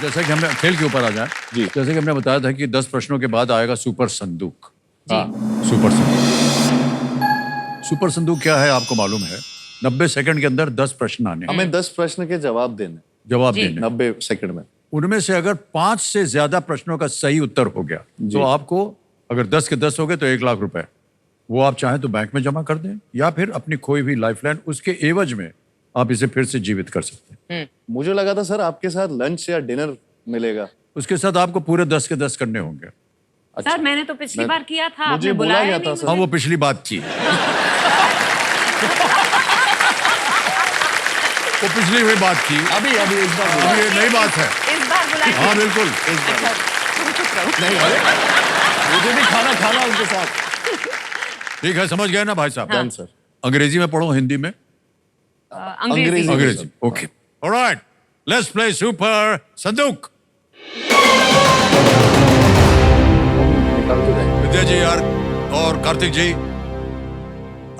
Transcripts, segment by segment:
जैसे कि हमने खेल के ऊपर आ जाए जी। जैसे कि हमने बताया था कि 10 प्रश्नों के बाद आएगा सुपर संदूक। हाँ, सुपर संदूक। सुपर संदूक क्या है आपको मालूम है? 90 सेकंड के अंदर 10 प्रश्न आने हैं। हमें 10 प्रश्न के जवाब देने, जवाब जी। देने। 90 सेकंड में। उनमें से अगर 5 से ज्यादा प्रश्नों का सही उत्तर हो गया जी। तो आपको, अगर 10 के 10 हो गए तो 1 लाख रुपए, वो आप चाहें तो बैंक में जमा कर दें या फिर अपनी खोई हुई लाइफलाइन, उसके एवज में आप इसे फिर से जीवित कर सकते हैं। मुझे लगा था सर आपके साथ लंच या डिनर मिलेगा। उसके साथ आपको पूरे 10 के 10 करने होंगे। सर मैंने तो पिछली बार किया था, मुझे आपने बोला बुलाया गया नहीं था, सर। हाँ, मुझे। वो पिछली बात थी। वो पिछली हुई बात थी। अभी इस बार अब ये नई बात है। इस बार बुलाया। हाँ बिल्कुल। अच्छा, तुम चुप रहो। नहीं, अरे मुझे भी खाना उनके साथ। ठीक है, समझ गए ना भाई साहब? Done sir. अंग्रेजी में पढ़ो, हिंदी में? अंग्रेजी। अंग्रेजी। Okay, alright, let's play super संदूक। विद्या जी यार और कार्तिक जी,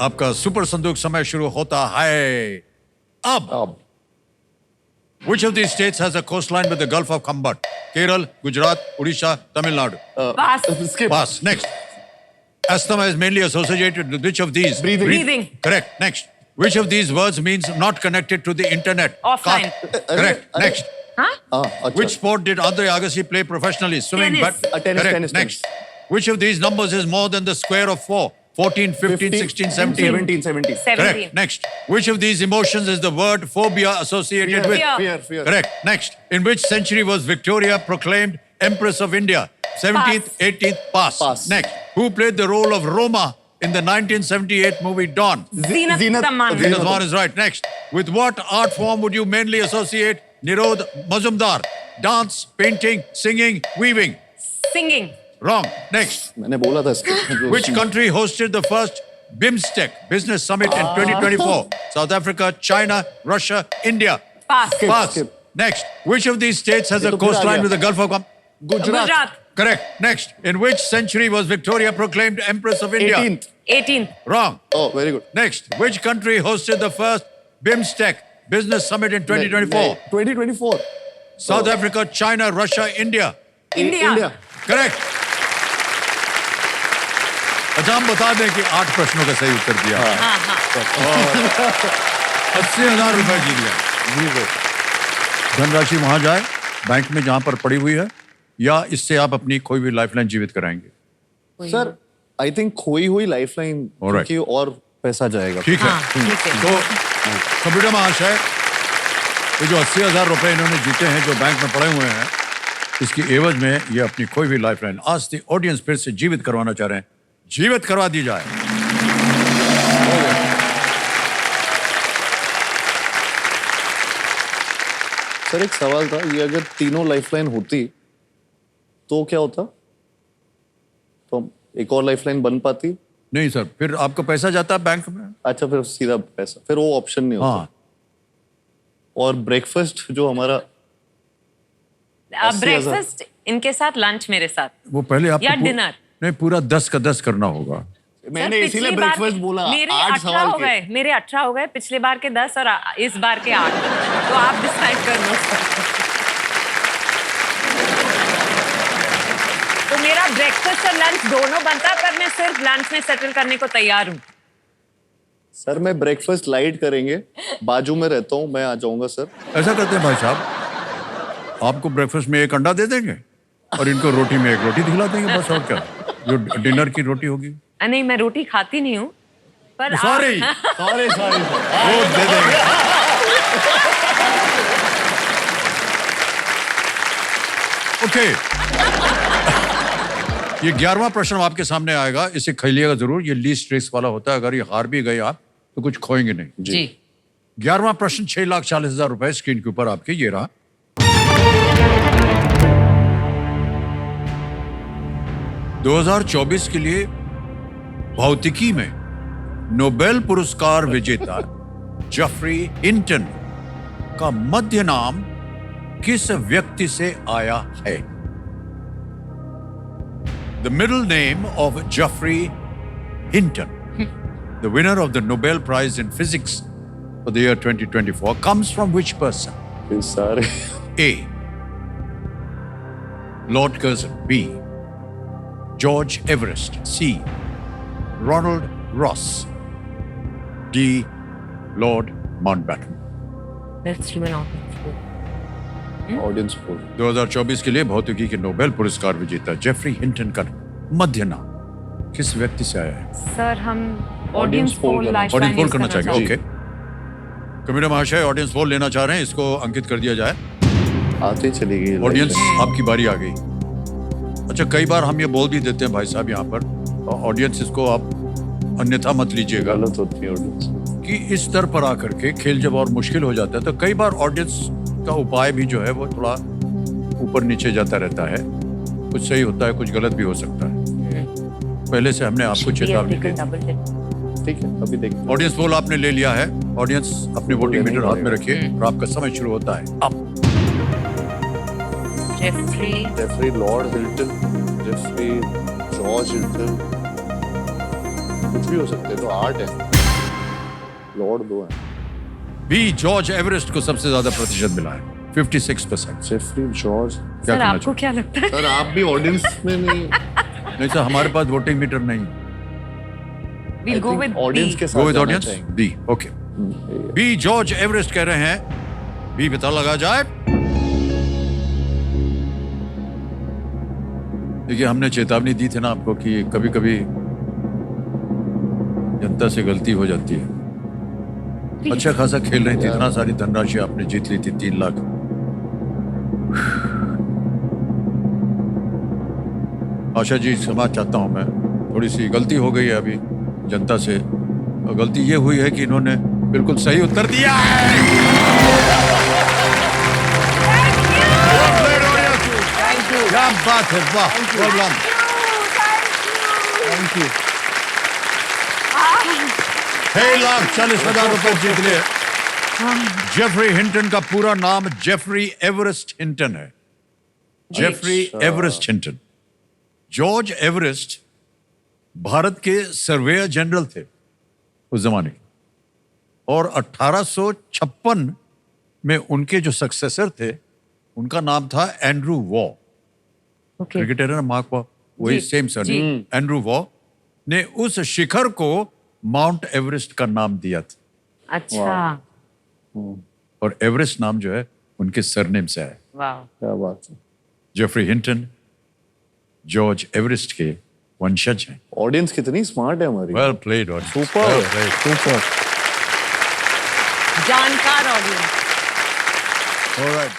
आपका सुपर संदूक समय शुरू होता है अब। Which of these states has a coastline with the Gulf of Khambat? Kerala, Gujarat, Odisha, Tamil Nadu. Pass. Skip. Pass. Next. Asthma is mainly associated with which of these? Breathing. Breathing. Correct. Next. Which of these words means not connected to the internet? Offline. Correct. अरे- Next. हाँ? अच्छा। Which sport did Andre Agassi play professionally? Swimming. Tennis. Tennis, Correct. tennis, Next. Which of these numbers is more than the square of 4? 14, 15, 16, 17. 17. 17. Correct. Next. Which of these emotions is the word phobia associated with? Fear. Correct. Next. In which century was Victoria proclaimed Empress of India? 17th, Pass. 18th, pass. Pass. Next. Who played the role of Roma in the 1978 movie Dawn? Zinat Aman. Venus Vaughn is right. Next. With what art form would you mainly associate Nirod Mazumdar? Dance, painting, singing, weaving? Singing. Wrong. Next. मैंने बोला था इसके। Which country hosted the first BIMSTEC Business Summit in 2024? South Africa, China, Russia, India? Pass. Pass. skip. Next. Which of these states has ये a तो फिर आ coastline गया। with the Gulf of Gujarat. Correct. Next. In which century was Victoria proclaimed Empress of India? 18th. 18. Wrong. Oh, very good. Next. Which country hosted the first BIMSTEC Business Summit in 2024? 2024. South Africa, China, Russia, India? India. Correct. अच्छा, हम बता दें कि 8 प्रश्नों का सही उत्तर दिया। हाँ हाँ। 80,000 रुपए जीत गए। धनराशि वहां जाए बैंक में जहां पर पड़ी हुई है, या इससे आप अपनी खोई हुई लाइफलाइन जीवित कराएंगे? सर, आई थिंक खोई हुई लाइफलाइन Alright. की और पैसा जाएगा। ठीक है। हाँ, ठीक है। तो कंप्यूटर महाशय, ये जो 80,000 रुपए इन्होंने जीते हैं जो बैंक में पड़े हुए हैं, इसकी एवज में ये अपनी खोई हुई लाइफलाइन आज दी ऑडियंस फिर से जीवित करवाना चाह रहे हैं। जीवित करवा दी जाए। सर, एक सवाल था, ये अगर तीनों लाइफलाइन होती तो क्या होता? तो एक और लाइफलाइन बन पाती? नहीं सर, फिर आपका पैसा जाता है बैंक में। अच्छा, फिर सीधा पैसा, फिर वो ऑप्शन नहीं होता। हाँ, और ब्रेकफास्ट जो हमारा 80,000 ब्रेकफास्ट इनके साथ, लंच मेरे साथ। वो पहले आपको या dinner? नहीं, पूरा 10 का 10 करना होगा। मैंने सर, इसीलिए पिछली बार ब्रेकफास्ट बोला। मेरे 8 18 सवाल हो के। गए, मेरे 18 हो गए, पिछले बार के 10 और इस बार के 8। तो आप डिसाइड कर लो। तो मेरा ब्रेकफास्ट और लंच दोनों बनता, पर मैं सिर्फ लंच में सेटल करने को तैयार हूँ। सर, मैं ब्रेकफास्ट लाइट करेंगे, बाजू में रहता हूँ, मैं आ जाऊंगा सर। ऐसा करते हैं भाई साहब, आपको ब्रेकफास्ट में 1 अंडा दे देंगे और इनको रोटी में 1 रोटी खिला देंगे, बस। और क्या, जो डिनर की रोटी होगी। नहीं, मैं रोटी खाती नहीं हूँ, पर सॉरी, सॉरी वो दे देंगे। ओके। ये 11वां प्रश्न आपके सामने आएगा, इसे खेलिएगा जरूर। ये लीस्ट रिस्क वाला होता है, अगर ये हार भी गए आप तो कुछ खोएंगे नहीं। जी। 11वां प्रश्न 6,40,000 रुपए स्क्रीन के ऊपर आपके ये रहा। (2024) के लिए भौतिकी में नोबेल पुरस्कार विजेता जेफरी हिंटन का मध्य नाम किस व्यक्ति से आया है? The middle name of Geoffrey Hinton, the winner of the Nobel Prize in Physics for the year 2024, comes from which person? सारे A. Lord Curzon. B. George Everest. C. Ronald Ross. D. Lord Mountbatten. Let's do an audience poll. Audience poll 2024 के लिए भौतिकी के Nobel पुरस्कार विजेता Jeffrey Hinton का मध्य नाम किस व्यक्ति से आया है? सर हम Audience ऑडियंस poll पोल करना लाइफ ऑडियंस पोल करना चाहिए। जी। ओके, कबीरा महाशय ऑडियंस पोल लेना चाह रहे हैं, इसको अंकित कर दिया जाए। आते ही चली गई ऑडियंस लाइफ आपकी बारी आ गई। अच्छा, कई बार हम ये बोल भी देते हैं भाई साहब यहाँ पर, ऑडियंस इसको आप अन्यथा मत लीजिएगा गलत होती है ऑडियंस कि इस स्तर पर आकर के खेल जब और मुश्किल हो जाता है तो कई बार ऑडियंस का उपाय भी जो है वो थोड़ा ऊपर नीचे जाता रहता है, कुछ सही होता है, कुछ गलत भी हो सकता है। पहले से हमने आपको चेतावनी दी। ठीक है अभी देखते हैं ऑडियंस पोल आपने ले लिया है। ऑडियंस अपने वोटिंग मीटर हाथ में रखिए और आपका समय शुरू होता है अब। Geoffrey Lord Hilton Geoffrey George Hilton कुछ भी हो सकते हैं तो आर्ट है लॉर्ड दो है बी जॉर्ज एवरेस्ट को सबसे ज्यादा प्रतिशत मिला है 56%। जेफरी जॉर्ज क्या सर कहना आपको क्या लगता है? सर आप भी ऑडियंस में नहीं नहीं सर, हमारे पास वोटिंग मीटर नहीं। We'll go with audience B. के गो साथ विद जाना ऑडियंस चाहेंगे। बी। ओके, बी जॉर्ज एवरेस्ट कह रहे हैं। बी पता लगा जाए। देखिए, हमने चेतावनी दी थी ना आपको कि कभी कभी जनता से गलती हो जाती है। अच्छा खासा खेल रही थी, इतना सारी धनराशि आपने जीत ली थी, 3 लाख। आशा जी, क्षमा चाहता हूं मैं, थोड़ी सी गलती हो गई है अभी जनता से, और गलती ये हुई है कि इन्होंने बिल्कुल सही उत्तर दिया है। क्या बात है, वाह, well done। थैंक यू 6,40,000 रुपए जीत लिए। जेफरी हिंटन का पूरा नाम जेफरी एवरेस्ट हिंटन है। Geoffrey Everest Hinton. George Everest Bharat के सर्वेयर जनरल थे उस जमाने के, और 1856 में उनके जो सक्सेसर थे उनका नाम था एंड्रू वॉ। Okay. क्रिकेटर है ना, मार्क वॉ, वही जी, सेम सर। जी। एंड्रू वॉ ने उस शिखर को माउंट एवरेस्ट का नाम दिया था, अच्छा, और एवरेस्ट नाम जो है उनके सरनेम से है। वाह। क्या बात है जेफरी हिंटन जॉर्ज एवरेस्ट के वंशज हैं। ऑडियंस कितनी स्मार्ट है हमारी वेल प्लेड और सुपर सुपर जानकार ऑडियंस। ऑलराइट।